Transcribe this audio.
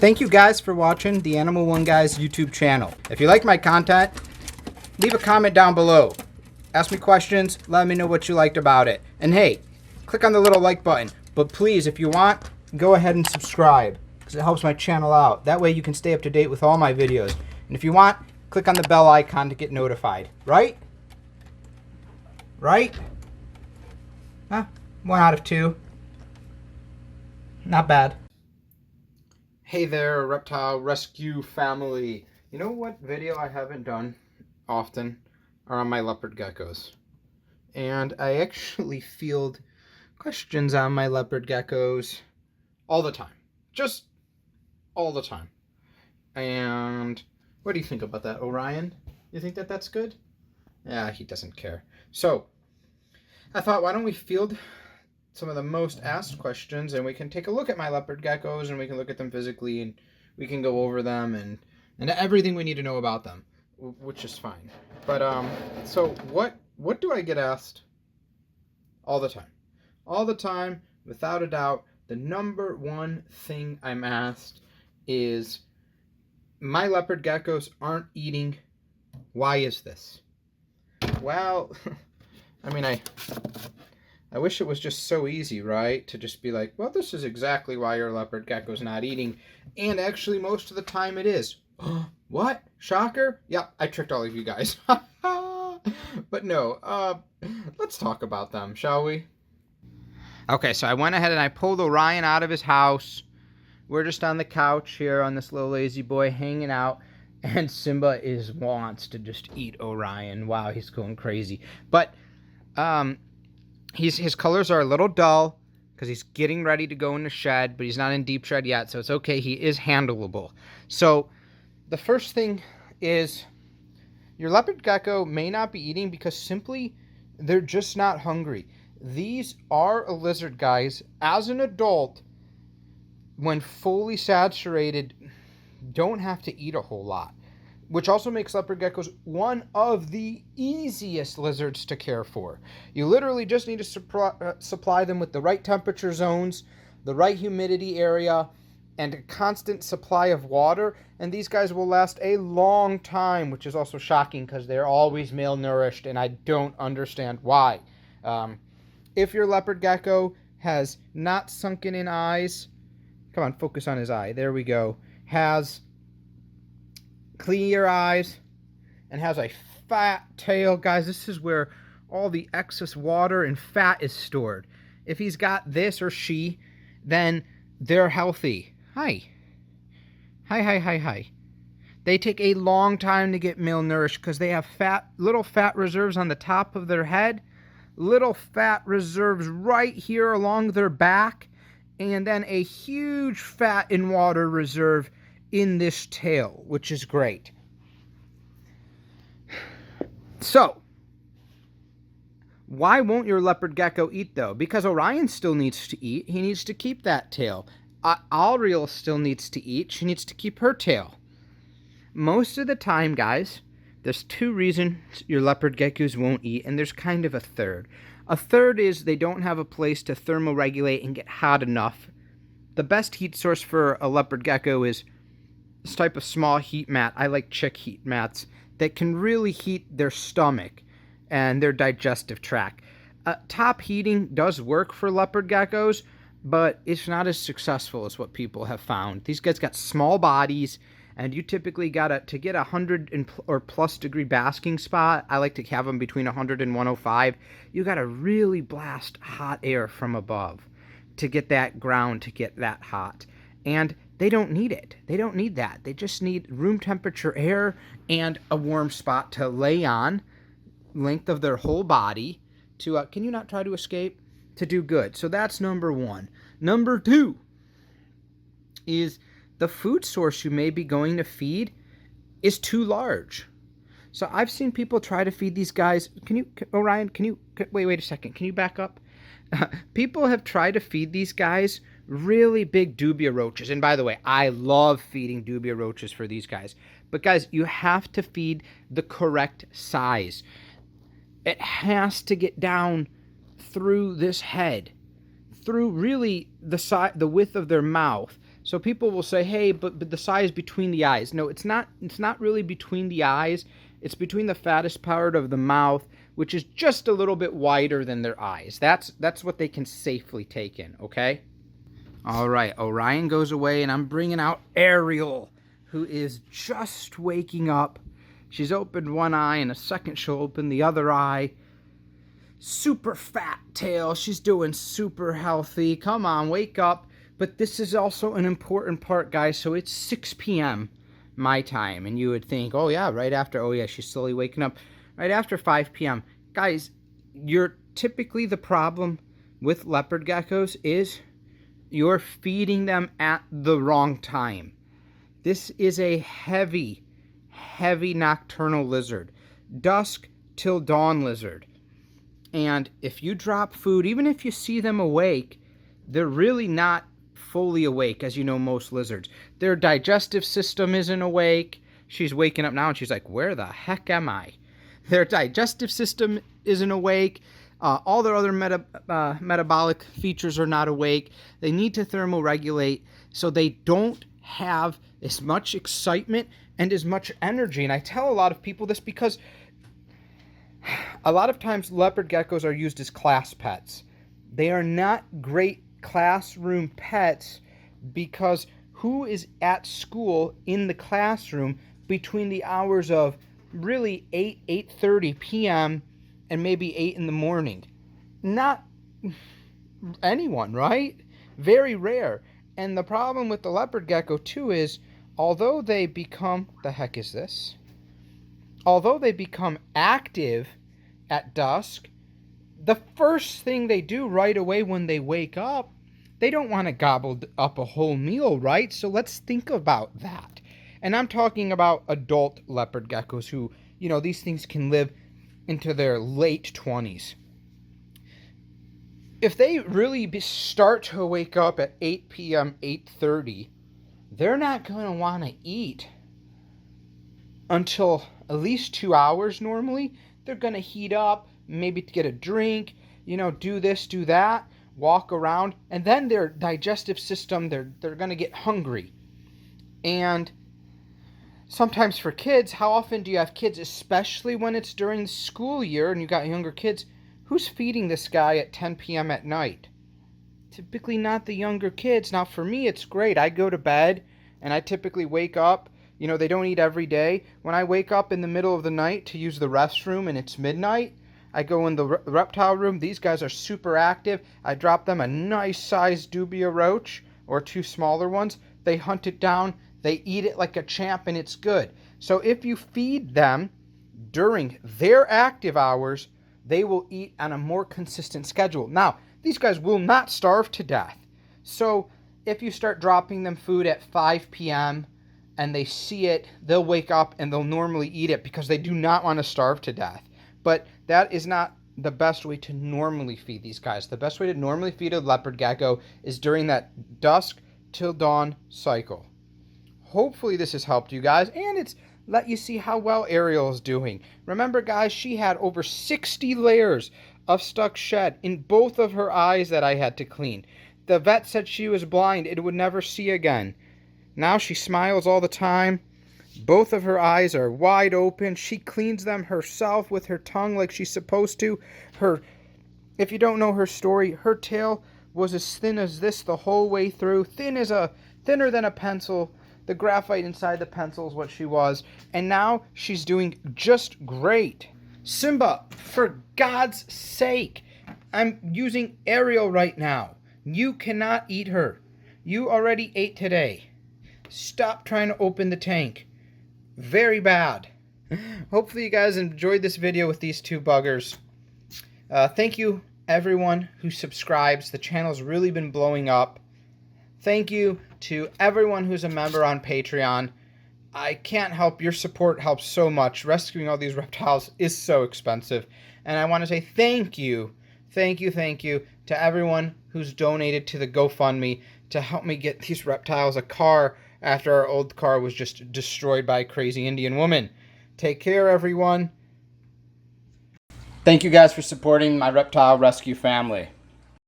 Thank you guys for watching the Animal One Guys YouTube channel. If you like my content, leave a comment down below. Ask me questions, let me know what you liked about it. And hey, click on the little like button. But please, if you want, go ahead and subscribe, because it helps my channel out. That way you can stay up to date with all my videos. And if you want, click on the bell icon to get notified. Right? Right? Huh? 1 out of 2. Not bad. Hey there, reptile rescue family. You know what video I haven't done often are on my leopard geckos. And I actually field questions on my leopard geckos all the time. Just all the time. And what do you think about that, Orion? You think that that's good? Yeah, he doesn't care. So, I thought, why don't we field some of the most asked questions, and we can take a look at my leopard geckos, and we can look at them physically, and we can go over them, and everything we need to know about them, which is fine. But so what do I get asked all the time? All the time, without a doubt, the number one thing I'm asked is, my leopard geckos aren't eating. Why is this? Well, I mean, I wish it was just so easy, right? To just be like, well, this is exactly why your leopard gecko's not eating. And actually, most of the time it is. What? Shocker? Yep, I tricked all of you guys. But no, let's talk about them, shall we? Okay, so I went ahead and I pulled Orion out of his house. We're just on the couch here on this little lazy boy hanging out. And Simba wants to just eat Orion. Wow, he's going crazy. But, his colors are a little dull because he's getting ready to go in the shed, but he's not in deep shed yet, so it's okay. He is handleable. So the first thing is, your leopard gecko may not be eating because simply they're just not hungry. These are a lizard, guys. As an adult, when fully saturated, don't have to eat a whole lot, which also makes leopard geckos one of the easiest lizards to care for. You literally just need to supply them with the right temperature zones, the right humidity area, and a constant supply of water, and these guys will last a long time, which is also shocking because they're always malnourished, and I don't understand why. If your leopard gecko has not sunken in eyes, come on, focus on his eye, there we go, has clear eyes, and has a fat tail, guys, this is where all the excess water and fat is stored. If he's got this, or she, then they're healthy. Hi. They take a long time to get malnourished because they have little fat reserves on the top of their head, little fat reserves right here along their back, and then a huge fat and water reserve in this tail, which is great. So, why won't your leopard gecko eat, though? Because Orion still needs to eat. He needs to keep that tail. Alriel still needs to eat. She needs to keep her tail. Most of the time, guys, there's 2 reasons your leopard geckos won't eat, and there's kind of a third. A third is they don't have a place to thermoregulate and get hot enough. The best heat source for a leopard gecko is this type of small heat mat. I like chick heat mats that can really heat their stomach and their digestive tract. Top heating does work for leopard geckos, but it's not as successful as what people have found. These guys got small bodies, and you typically to get 100 or plus degree basking spot, I like to have them between 100 and 105, you got to really blast hot air from above to get that ground to get that hot. And they don't need it. They don't need that. They just need room temperature air and a warm spot to lay on, length of their whole body, to, can you not try to escape? To do good. So that's number 1. Number 2 is the food source you may be going to feed is too large. So I've seen people try to feed these guys. Orion, wait a second. Can you back up? People have tried to feed these guys really big dubia roaches. And by the way, I love feeding dubia roaches for these guys. But guys, you have to feed the correct size. It has to get down through this head, through really the width of their mouth, So people will say, hey, but the size between the eyes. No, it's not really between the eyes. It's between the fattest part of the mouth, which is just a little bit wider than their eyes. That's what they can safely take in, okay? All right, Orion goes away, and I'm bringing out Ariel, who is just waking up. She's opened one eye, and a second she'll open the other eye. Super fat tail. She's doing super healthy. Come on, wake up. But this is also an important part, guys. So it's 6 p.m. my time. And you would think, oh, yeah, right after. Oh, yeah, she's slowly waking up. Right after 5 p.m. Guys, you're typically the problem with leopard geckos is you're feeding them at the wrong time. This is a heavy, heavy nocturnal lizard. Dusk till dawn lizard. And if you drop food, even if you see them awake, they're really not fully awake, as you know, most lizards. Their digestive system isn't awake. She's waking up now and she's like, where the heck am I? Their digestive system isn't awake. All their other metabolic features are not awake. They need to thermoregulate so they don't have as much excitement and as much energy. And I tell a lot of people this because a lot of times leopard geckos are used as class pets. They are not great classroom pets because who is at school in the classroom between the hours of really 8:30 p.m. and maybe 8 in the morning? Not anyone, right? Very rare. And the problem with the leopard gecko too is although they become, the heck is this? Although they become active at dusk, the first thing they do right away when they wake up, they don't want to gobble up a whole meal, right? So let's think about that. And I'm talking about adult leopard geckos who, you know, these things can live into their late 20s. If they really start to wake up at 8 p.m., 8:30, they're not going to want to eat until at least 2 hours normally. They're going to heat up, maybe to get a drink, you know, do this, do that, walk around, and then their digestive system, they're going to get hungry. And sometimes for kids, how often do you have kids, especially when it's during the school year and you got younger kids, who's feeding this guy at 10 p.m. at night? Typically not the younger kids. Now for me, it's great. I go to bed and I typically wake up. You know, they don't eat every day. When I wake up in the middle of the night to use the restroom and it's midnight, I go in the reptile room. These guys are super active. I drop them a nice sized dubia roach or 2 smaller ones. They hunt it down. They eat it like a champ and it's good. So if you feed them during their active hours, they will eat on a more consistent schedule. Now, these guys will not starve to death. So if you start dropping them food at 5 p.m., and they see it, they'll wake up and they'll normally eat it because they do not want to starve to death. But that is not the best way to normally feed these guys. The best way to normally feed a leopard gecko is during that dusk till dawn cycle. Hopefully this has helped you guys, and it's let you see how well Ariel is doing. Remember, guys, she had over 60 layers of stuck shed in both of her eyes that I had to clean. The vet said she was blind and would never see again. Now she smiles all the time. Both of her eyes are wide open. She cleans them herself with her tongue like she's supposed to. If you don't know her story, her tail was as thin as this the whole way through. Thinner than a pencil. The graphite inside the pencil is what she was. And now she's doing just great. Simba, for God's sake, I'm using Ariel right now. You cannot eat her. You already ate today. Stop trying to open the tank. Very bad. Hopefully you guys enjoyed this video with these 2 buggers. Thank you everyone who subscribes. The channel's really been blowing up. Thank you to everyone who's a member on Patreon. I can't help. Your support helps so much. Rescuing all these reptiles is so expensive. And I want to say thank you to everyone who's donated to the GoFundMe to help me get these reptiles a car after our old car was just destroyed by a crazy Indian woman. Take care, everyone. Thank you guys for supporting my reptile rescue family.